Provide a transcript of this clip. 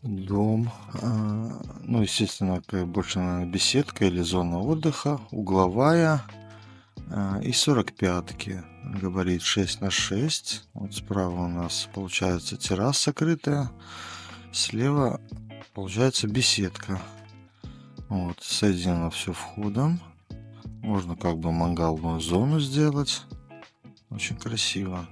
Дом, ну, естественно, больше, наверное, беседка или зона отдыха, угловая, и 45-ки. Габарит 6 на 6. Вот справа у нас получается терраса крытая, слева получается беседка. Вот, соединено все входом. Можно как бы мангалную зону сделать. Очень красиво.